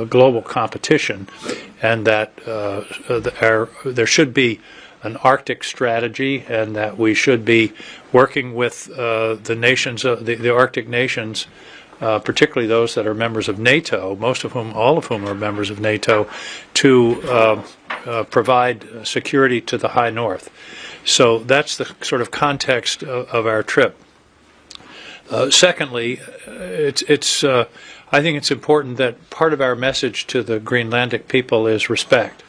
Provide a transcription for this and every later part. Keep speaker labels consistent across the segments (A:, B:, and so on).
A: global competition, and that there should be an Arctic strategy, and that we should be working with the nations, the Arctic nations, particularly those that are members of NATO, all of whom are members of NATO, to provide security to the high north. So that's the sort of context of our trip. Secondly, I think it's important that part of our message to the Greenlandic people is respect,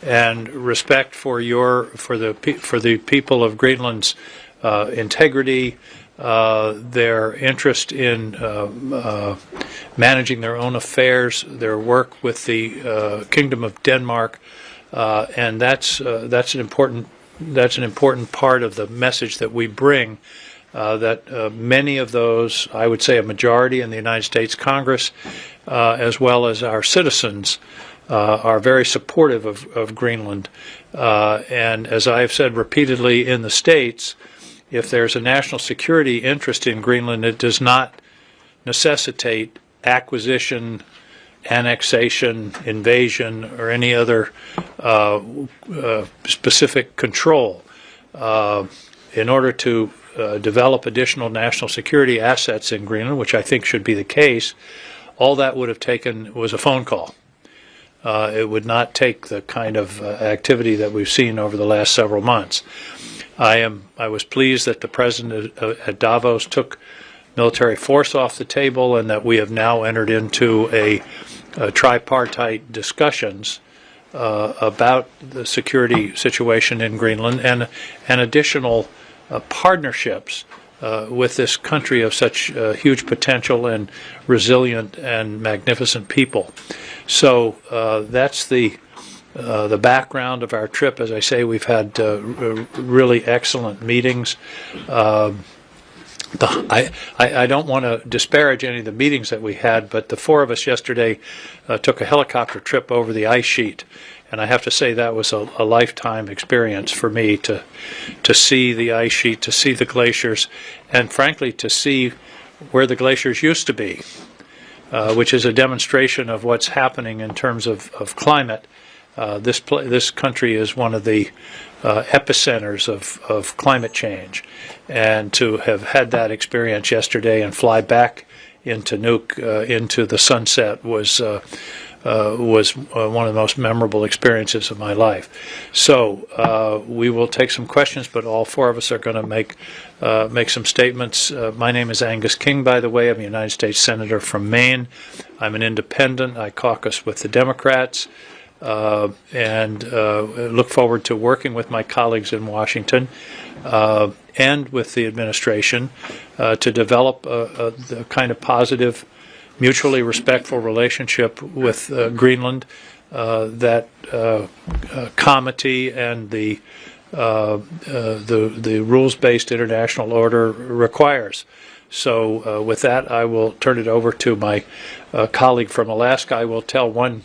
A: and respect for the people of Greenland's integrity, their interest in managing their own affairs, their work with the Kingdom of Denmark, and that's an important part of the message that we bring. That many of those, I would say a majority in the United States Congress, as well as our citizens, are very supportive of Greenland. And as I have said repeatedly in the States, if there's a national security interest in Greenland, it does not necessitate acquisition, annexation, invasion, or any other specific control. In order to develop additional national security assets in Greenland, which I think should be the case, all that would have taken was a phone call. It would not take the kind of activity that we've seen over the last several months. I was pleased that the president at Davos took military force off the table, and that we have now entered into a tripartite discussions about the security situation in Greenland and additional partnerships with this country of such huge potential and resilient and magnificent people. So that's the background of our trip. As I say, we've had really excellent meetings. I don't want to disparage any of the meetings that we had, but the four of us yesterday took a helicopter trip over the ice sheet. And I have to say that was a lifetime experience for me to see the ice sheet, to see the glaciers, and frankly to see where the glaciers used to be, which is a demonstration of what's happening in terms of climate. This country is one of the epicenters of climate change, and to have had that experience yesterday and fly back into Nuuk into the sunset was one of the most memorable experiences of my life. So we will take some questions, but all four of us are going to make some statements. My name is Angus King, by the way. I'm a United States Senator from Maine. I'm an independent. I caucus with the Democrats, and look forward to working with my colleagues in Washington and with the administration to develop the kind of positive, mutually respectful relationship with Greenland that comity and the rules-based international order requires. So with that, I will turn it over to my colleague from Alaska. I will tell one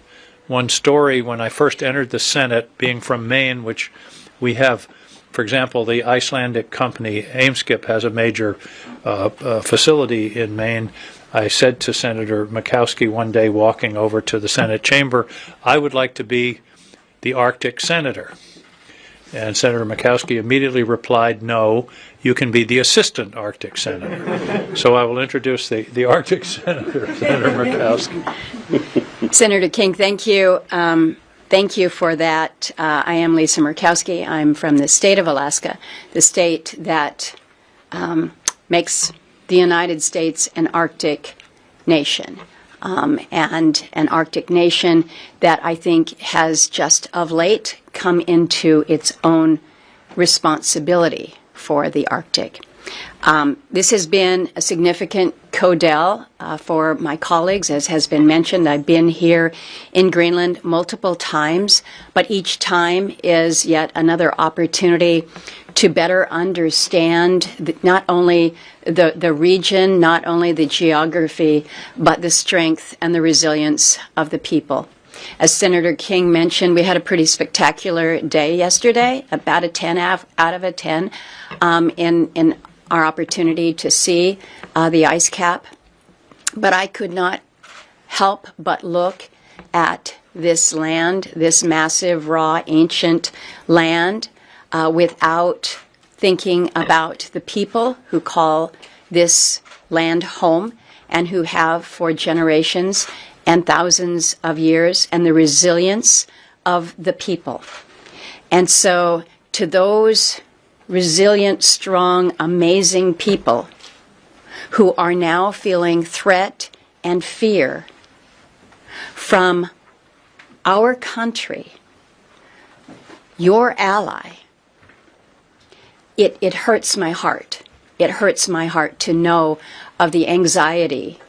A: story. When I first entered the Senate, being from Maine, which we have, for example, the Icelandic company Eimskip has a major facility in Maine. I said to Senator Murkowski one day walking over to the Senate chamber, I would like to be the Arctic senator. And Senator Murkowski immediately replied, no, you can be the assistant Arctic senator. So I will introduce the Arctic senator, Senator Murkowski.
B: Senator King, thank you. Thank you for that. I am Lisa Murkowski. I'm from the state of Alaska, the state that makes the United States an Arctic nation, and an Arctic nation that I think has just of late come into its own responsibility for the Arctic. This has been a significant CODEL for my colleagues. As has been mentioned, I've been here in Greenland multiple times, but each time is yet another opportunity to better understand not only the region, not only the geography, but the strength and the resilience of the people. As Senator King mentioned, we had a pretty spectacular day yesterday, about a 10 out of a 10 in our opportunity to see the ice cap. But I could not help but look at this land, this massive, raw, ancient land, without thinking about the people who call this land home and who have for generations and thousands of years, and the resilience of the people. And so to those resilient, strong, amazing people who are now feeling threat and fear from our country, your ally, it hurts my heart. It hurts my heart to know of the anxiety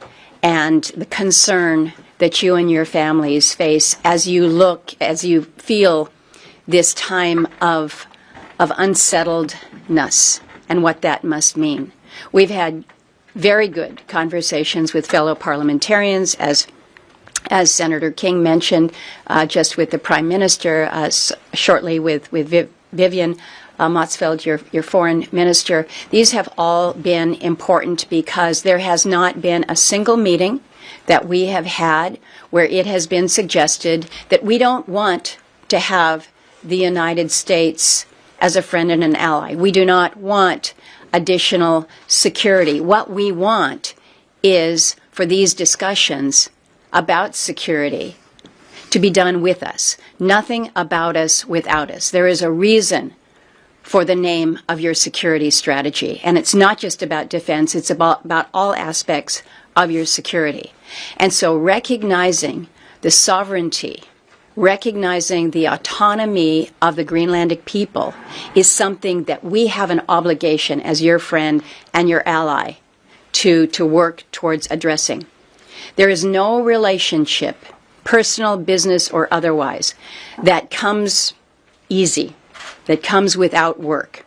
B: and the concern that you and your families face as you feel this time of unsettledness and what that must mean. We've had very good conversations with fellow parliamentarians, as Senator King mentioned, just with the Prime Minister, shortly with Vivian Motzfeldt, your foreign minister. These have all been important because there has not been a single meeting that we have had where it has been suggested that we don't want to have the United States as a friend and an ally. We do not want additional security. What we want is for these discussions about security to be done with us. Nothing about us without us. There is a reason for the name of your security strategy. And it's not just about defense, it's about all aspects of your security. And so recognizing the sovereignty, recognizing the autonomy of the Greenlandic people is something that we have an obligation as your friend and your ally to work towards addressing. There is no relationship, personal, business, or otherwise, that comes easy, that comes without work.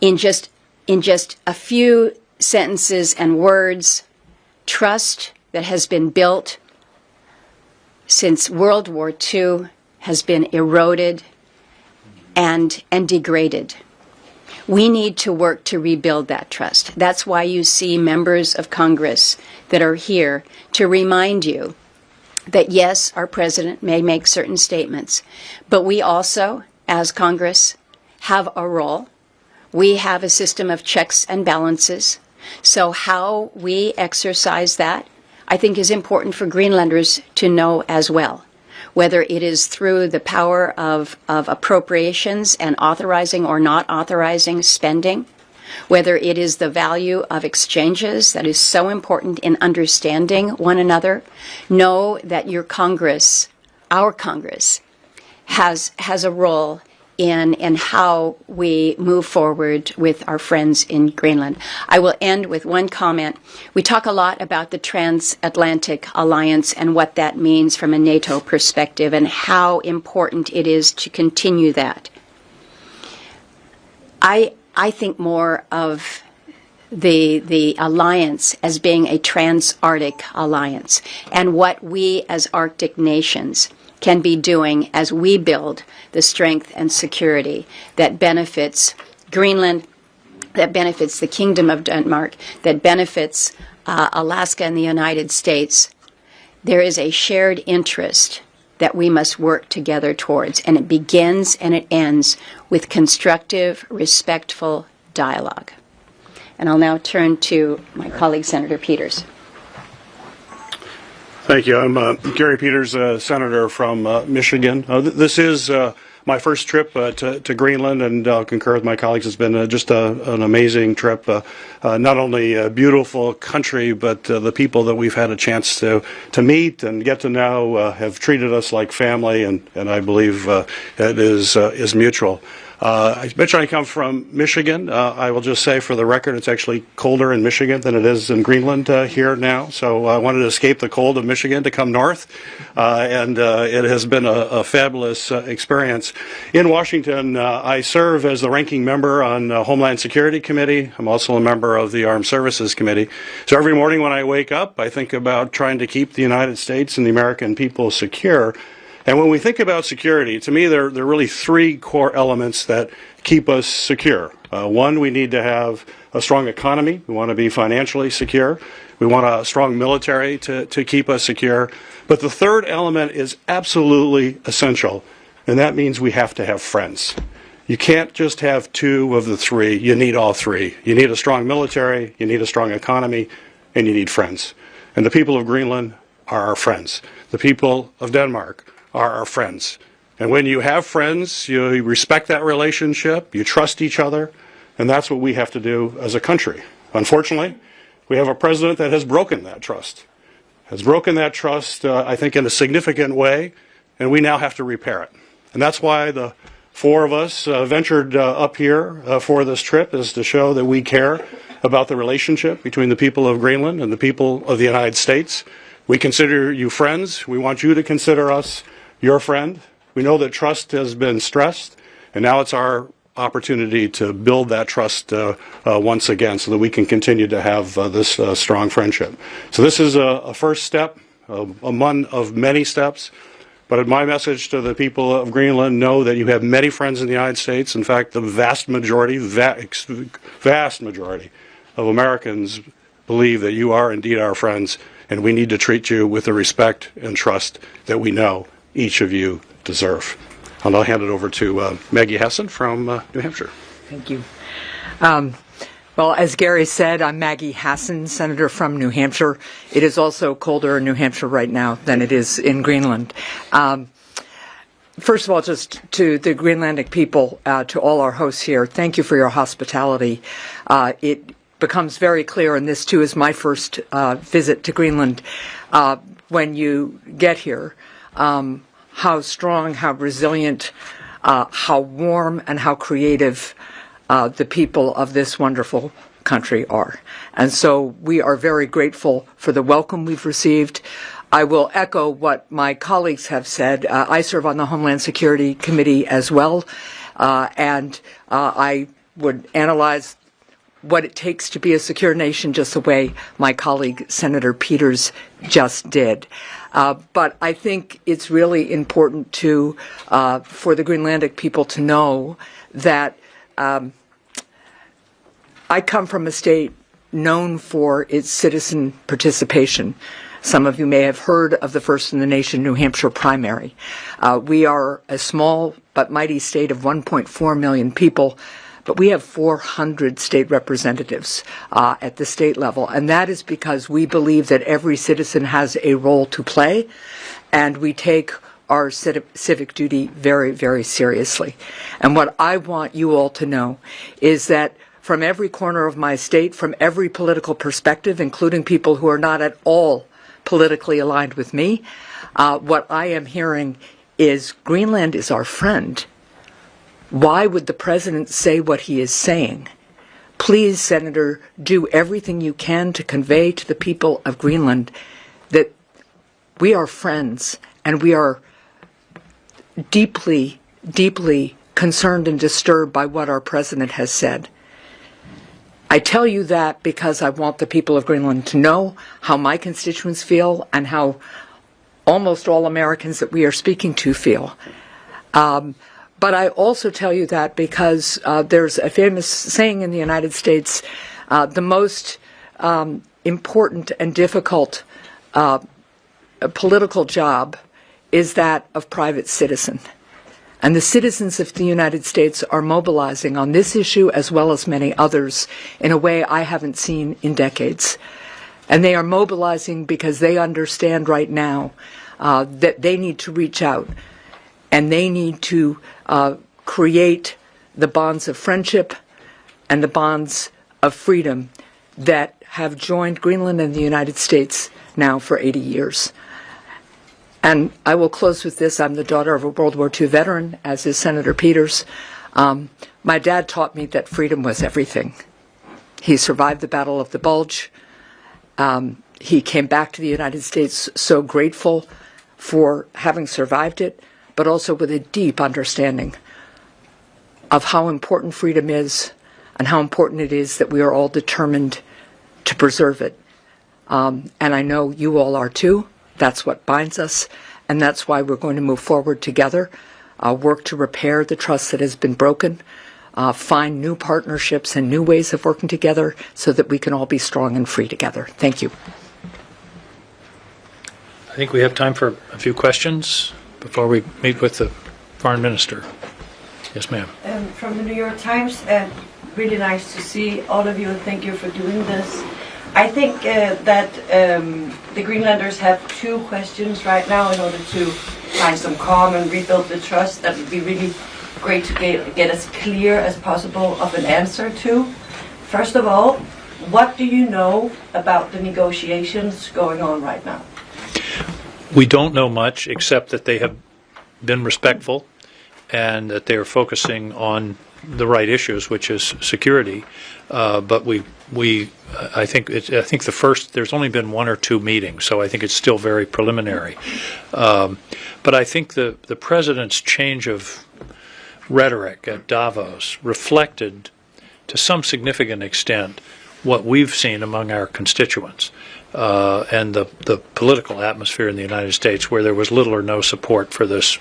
B: In just a few sentences and words, trust that has been built since World War II has been eroded and degraded. We need to work to rebuild that trust. That's why you see members of Congress that are here to remind you that yes, our president may make certain statements, but we also, as Congress, have a role. We have a system of checks and balances. So how we exercise that, I think, is important for Greenlanders to know as well. Whether it is through the power of appropriations and authorizing or not authorizing spending, whether it is the value of exchanges that is so important in understanding one another, know that your Congress, our Congress, has a role in how we move forward with our friends in Greenland. I will end with one comment. We talk a lot about the transatlantic alliance and what that means from a NATO perspective and how important it is to continue that. I think more of the alliance as being a trans-Arctic alliance and what we as Arctic nations can be doing as we build the strength and security that benefits Greenland, that benefits the Kingdom of Denmark, that benefits Alaska and the United States. There is a shared interest that we must work together towards, and it begins and it ends with constructive, respectful dialogue. And I'll now turn to my colleague, Senator Peters.
C: Thank you. I'm Gary Peters, Senator from Michigan. This is my first trip to Greenland, and I'll concur with my colleagues. It's been just an amazing trip. Not only a beautiful country, but the people that we've had a chance to meet and get to know have treated us like family, and I believe it is mutual. I mentioned I come from Michigan. I will just say for the record, it's actually colder in Michigan than it is in Greenland here now. So I wanted to escape the cold of Michigan to come north, and it has been a fabulous experience. In Washington, I serve as the ranking member on the Homeland Security Committee. I'm also a member of the Armed Services Committee. So every morning when I wake up, I think about trying to keep the United States and the American people secure. And when we think about security, to me, there are really three core elements that keep us secure. One, we need to have a strong economy. We want to be financially secure. We want a strong military to keep us secure. But the third element is absolutely essential, and that means we have to have friends. You can't just have two of the three. You need all three. You need a strong military, you need a strong economy, and you need friends. And the people of Greenland are our friends. The people of Denmark are our friends. And when you have friends, you respect that relationship, you trust each other, and that's what we have to do as a country. Unfortunately, we have a president that has broken that trust. I think, in a significant way, and we now have to repair it. And that's why the four of us ventured up here for this trip, is to show that we care about the relationship between the people of Greenland and the people of the United States. We consider you friends. We want you to consider us your friend. We know that trust has been stressed, and now it's our opportunity to build that trust once again so that we can continue to have this strong friendship. So this is a first step among of many steps. But my message to the people of Greenland: know that you have many friends in the United States. In fact, the vast majority of Americans believe that you are indeed our friends, and we need to treat you with the respect and trust that we know each of you deserve. I'll now hand it over to Maggie Hassan from New Hampshire.
D: Thank you. Well, as Gary said, I'm Maggie Hassan, Senator from New Hampshire. It is also colder in New Hampshire right now than it is in Greenland. First of all, just to the Greenlandic people, to all our hosts here, thank you for your hospitality. It becomes very clear, and this too is my first visit to Greenland, when you get here, how strong, how resilient, how warm, and how creative the people of this wonderful country are. And so we are very grateful for the welcome we've received. I will echo what my colleagues have said. I serve on the Homeland Security Committee as well, and I would analyze what it takes to be a secure nation just the way my colleague Senator Peters just did. But I think it's really important to for the Greenlandic people to know that I come from a state known for its citizen participation. Some of you may have heard of the first in the nation New Hampshire primary. We are a small but mighty state of 1.4 million people, but we have 400 state representatives at the state level, and that is because we believe that every citizen has a role to play, and we take our civic duty very, very seriously. And what I want you all to know is that from every corner of my state, from every political perspective, including people who are not at all politically aligned with me, what I am hearing is Greenland is our friend. Why would the president say what he is saying? Please, Senator, do everything you can to convey to the people of Greenland that we are friends and we are deeply, deeply concerned and disturbed by what our president has said. I tell you that because I want the people of Greenland to know how my constituents feel and how almost all Americans that we are speaking to feel. But I also tell you that because there's a famous saying in the United States, the most important and difficult political job is that of private citizen. And the citizens of the United States are mobilizing on this issue as well as many others in a way I haven't seen in decades. And they are mobilizing because they understand right now that they need to reach out and they need to create the bonds of friendship and the bonds of freedom that have joined Greenland and the United States now for 80 years. And I will close with this. I'm the daughter of a World War II veteran, as is Senator Peters. My dad taught me that freedom was everything. He survived the Battle of the Bulge. He came back to the United States so grateful for having survived it, but also with a deep understanding of how important freedom is and how important it is that we are all determined to preserve it. And I know you all are too. That's what binds us, and that's why we're going to move forward together, work to repair the trust that has been broken, find new partnerships and new ways of working together so that we can all be strong and free together. Thank you.
A: I think we have time for a few questions before we meet with the Foreign Minister. Yes, ma'am.
E: From the New York Times, really nice to see all of you, and thank you for doing this. I think that the Greenlanders have two questions right now in order to find some calm and rebuild the trust. That would be really great to get as clear as possible of an answer to. First of all, what do you know about the negotiations going on right now?
A: We don't know much except that they have been respectful and that they are focusing on the right issues, which is security. But I think there's only been one or two meetings, so I think it's still very preliminary. But I think the president's change of rhetoric at Davos reflected, to some significant extent, what we've seen among our constituents and the political atmosphere in the United States, where there was little or no support for this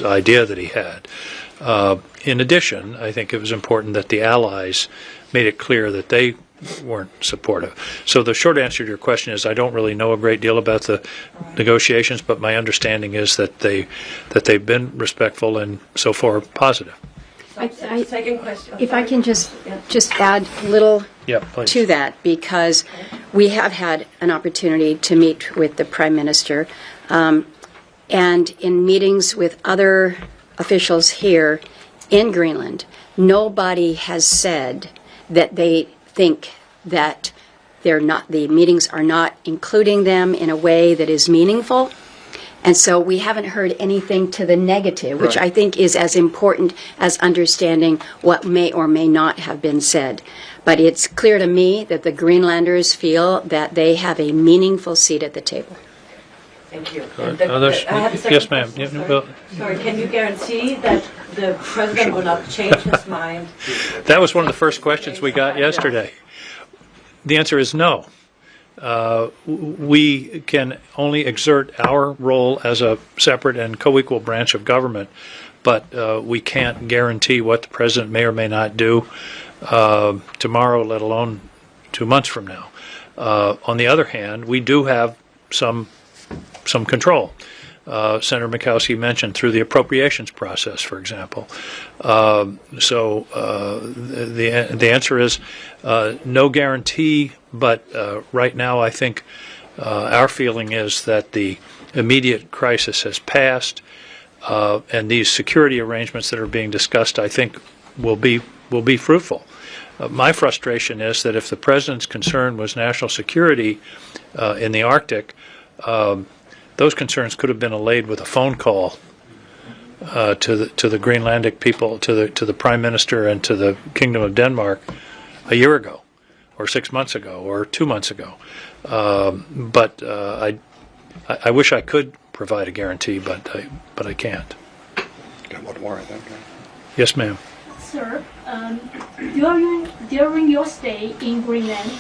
A: idea that he had. In addition, I think it was important that the allies made it clear that they weren't supportive. So the short answer to your question is I don't really know a great deal about the negotiations, but my understanding is that they've been respectful and so far positive.
E: Second question.
B: If I can just add a little
A: Please.
B: to that, because we have had an opportunity to meet with the Prime Minister, and in meetings with other officials here in Greenland, nobody has said that they think that the meetings are not including them in a way that is meaningful. And so we haven't heard anything to the negative, which I think is as important as understanding what may or may not have been said. But it's clear to me that the Greenlanders feel that they have a meaningful seat at the table.
E: Thank you.
A: I have a second yes, ma'am.
E: Sorry, can you guarantee that the president will not change his mind?
A: That was one of the first questions we got yesterday. The answer is no. We can only exert our role as a separate and co-equal branch of government, but we can't guarantee what the president may or may not do tomorrow, let alone 2 months from now. On the other hand, we do have some control. Senator Murkowski mentioned through the appropriations process, for example. So the answer is no guarantee, but right now I think our feeling is that the immediate crisis has passed, and these security arrangements that are being discussed, I think, will be fruitful. My frustration is that if the president's concern was national security in the Arctic, those concerns could have been allayed with a phone call to the Greenlandic people, to the Prime Minister and to the Kingdom of Denmark a year ago, or 6 months ago, or 2 months ago. But I wish I could provide a guarantee, but I can't.
C: Got one more, I think.
A: Yes, ma'am.
F: Sir, during your stay in Greenland,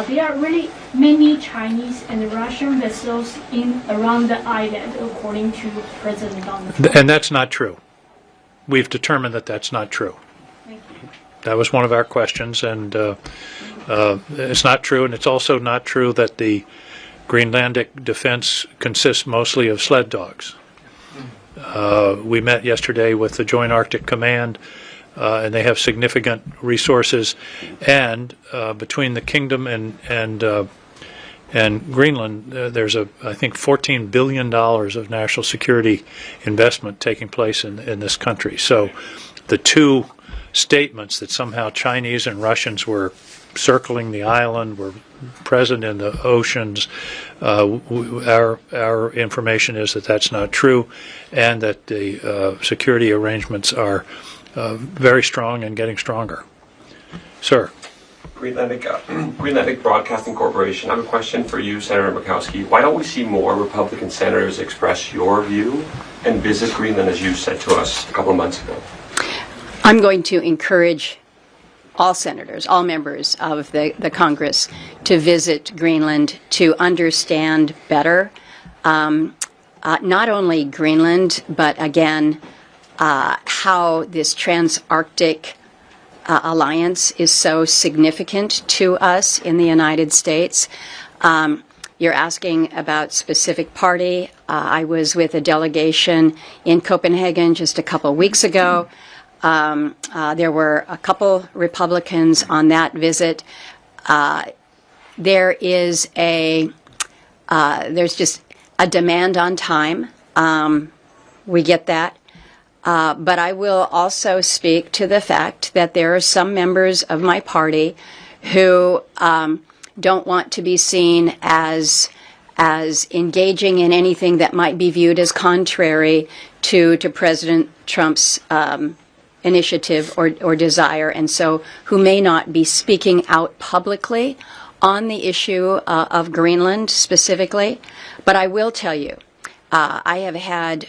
F: there are really many Chinese and Russian vessels around the island, according to President Donald Trump.
A: And that's not true. We've determined that that's not true.
F: Thank you.
A: That was one of our questions, and it's not true. And it's also not true that the Greenlandic defense consists mostly of sled dogs. We met yesterday with the Joint Arctic Command, and they have significant resources. And between the Kingdom and Greenland, there's I think $14 billion of national security investment taking place in this country. So the two statements that somehow Chinese and Russians were circling the island, were present in the oceans, our information is that that's not true, and that the security arrangements are very strong and getting stronger. Sir.
G: Greenlandic Broadcasting Corporation. I have a question for you, Senator Murkowski. Why don't we see more Republican senators express your view and visit Greenland, as you said to us a couple of months ago?
B: I'm going to encourage all senators, all members of the Congress to visit Greenland to understand better not only Greenland, but again, how this trans-Arctic alliance is so significant to us in the United States. You're asking about specific party. I was with a delegation in Copenhagen just a couple weeks ago. There were a couple Republicans on that visit. There's just a demand on time. We get that. But I will also speak to the fact that there are some members of my party who don't want to be seen as engaging in anything that might be viewed as contrary to President Trump's initiative or desire, and so who may not be speaking out publicly on the issue of Greenland specifically. But I will tell you, I have had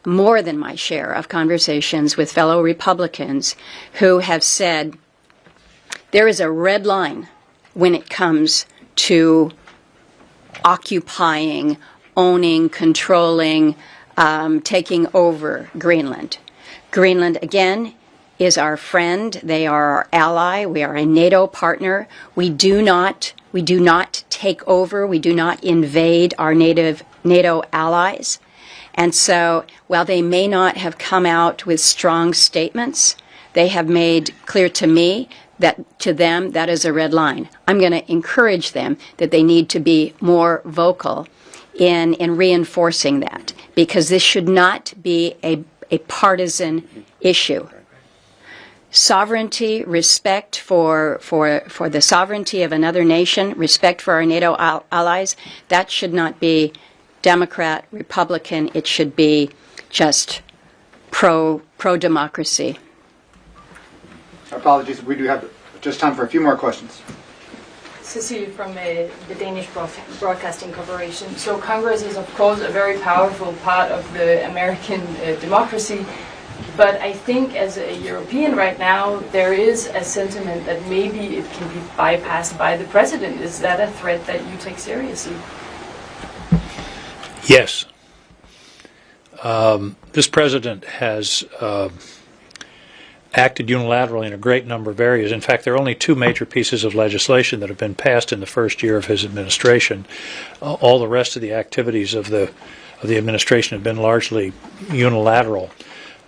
B: more than my share of conversations with fellow Republicans who have said there is a red line when it comes to occupying, owning, controlling, taking over Greenland. Greenland, again, is our friend. They are our ally. We are a NATO partner. We do not take over. We do not invade our NATO allies. And so, while they may not have come out with strong statements, they have made clear to me that to them that is a red line. I'm going to encourage them that they need to be more vocal in reinforcing that, because this should not be a partisan issue. Sovereignty, respect for the sovereignty of another nation, respect for our NATO allies, that should not be Democrat, Republican. It should be just pro-democracy.
H: Apologies, we do have just time for a few more questions.
I: Cecilie from the Danish Broadcasting Corporation. So Congress is, of course, a very powerful part of the American democracy, but I think as a European right now, there is a sentiment that maybe it can be bypassed by the president. Is that a threat that you take seriously?
A: Yes. This president has acted unilaterally in a great number of areas. In fact, there are only two major pieces of legislation that have been passed in the first year of his administration. All the rest of the activities of the administration have been largely unilateral.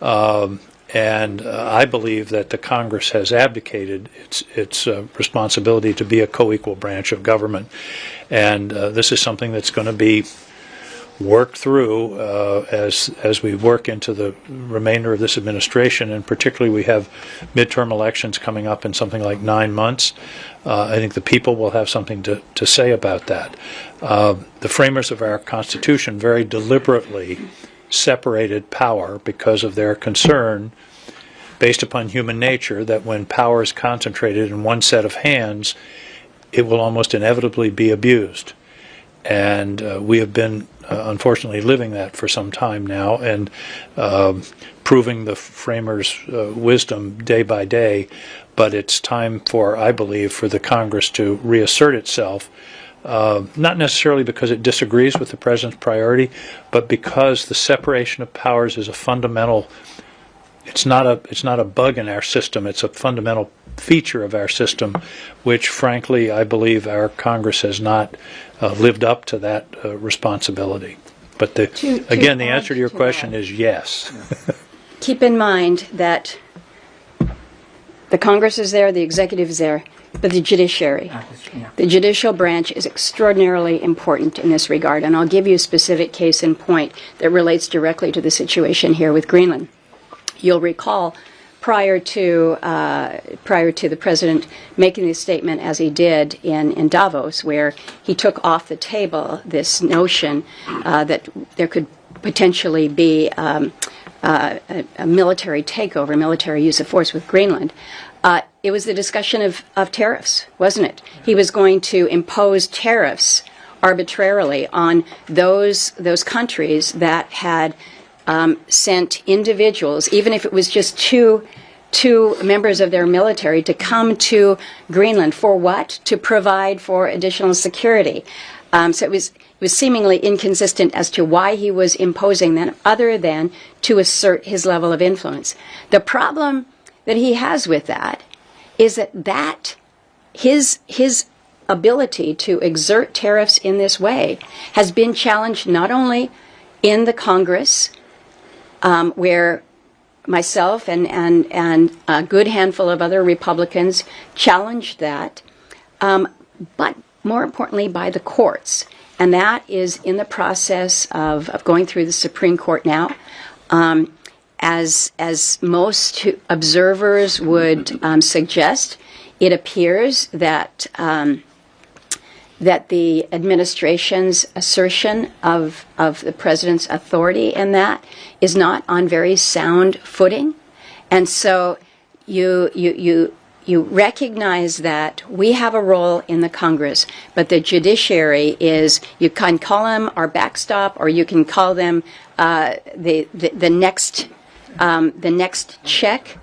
A: And I believe that the Congress has abdicated its responsibility to be a co-equal branch of government. And this is something that's going to be worked through as we work into the remainder of this administration, and particularly we have midterm elections coming up in something like 9 months. I think the people will have something to say about that. The framers of our Constitution very deliberately separated power because of their concern, based upon human nature, that when power is concentrated in one set of hands, it will almost inevitably be abused. And we have been, unfortunately, living that for some time now, and proving the framers' wisdom day by day. But it's time for, I believe, for the Congress to reassert itself, not necessarily because it disagrees with the president's priority, but because the separation of powers is a fundamental. It's not a bug in our system. It's a fundamental feature of our system, which, frankly, I believe our Congress has not lived up to that responsibility. But the answer to your question is yes.
B: Keep in mind that the Congress is there, the executive is there, but the judiciary, the judicial branch is extraordinarily important in this regard. And I'll give you a specific case in point that relates directly to the situation here with Greenland. You'll recall, prior to the president making this statement, as he did in Davos, where he took off the table this notion that there could potentially be a military takeover, military use of force with Greenland. It was the discussion of tariffs, wasn't it? He was going to impose tariffs arbitrarily on those countries that had sent individuals, even if it was just two members of their military, to come to Greenland for what? To provide for additional security. So was seemingly inconsistent as to why he was imposing them, other than to assert his level of influence. The problem that he has with that is that his ability to exert tariffs in this way has been challenged not only in the Congress, where myself and a good handful of other Republicans challenged that, but more importantly by the courts. And that is in the process of going through the Supreme Court now. As most observers would suggest, it appears that that the administration's assertion of the president's authority in that is not on very sound footing. And so you recognize that we have a role in the Congress, but the judiciary is, you can call them our backstop, or you can call them the next check,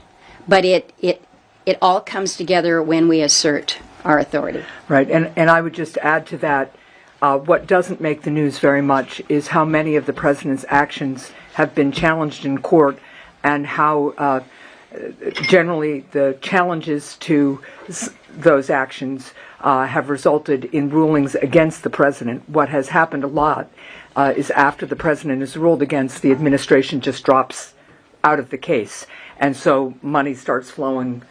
B: but it all comes together when we assert our authority.
D: Right, and I would just add to that, what doesn't make the news very much is how many of the president's actions have been challenged in court, and how generally the challenges to those actions have resulted in rulings against the president. What has happened a lot is after the president is ruled against, the administration just drops out of the case, and so money starts flowing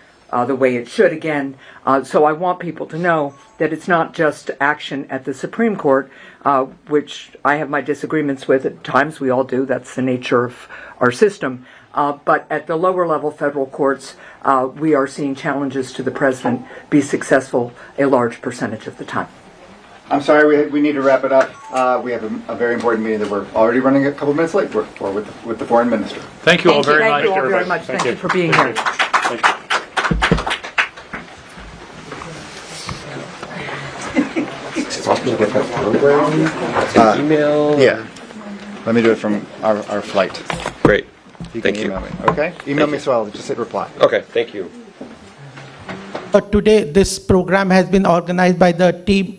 D: the way it should again. So I want people to know that it's not just action at the Supreme Court, which I have my disagreements with. At times we all do. That's the nature of our system. But at the lower level federal courts, we are seeing challenges to the president be successful a large percentage of the time.
H: I'm sorry, we need to wrap it up. We have a very important meeting that we're already running a couple minutes late for with the foreign minister.
A: Thank you all very much.
D: Thank you all very much. Thank you for being here.
C: Thank you.
G: Possible to get that program? Email?
H: Yeah. Let me do it from our flight.
G: Great.
H: You
G: Thank
H: can
G: you.
H: email me. Okay? Email me so I'll just hit reply.
G: Okay, thank you.
J: Today, this program has been organized by the team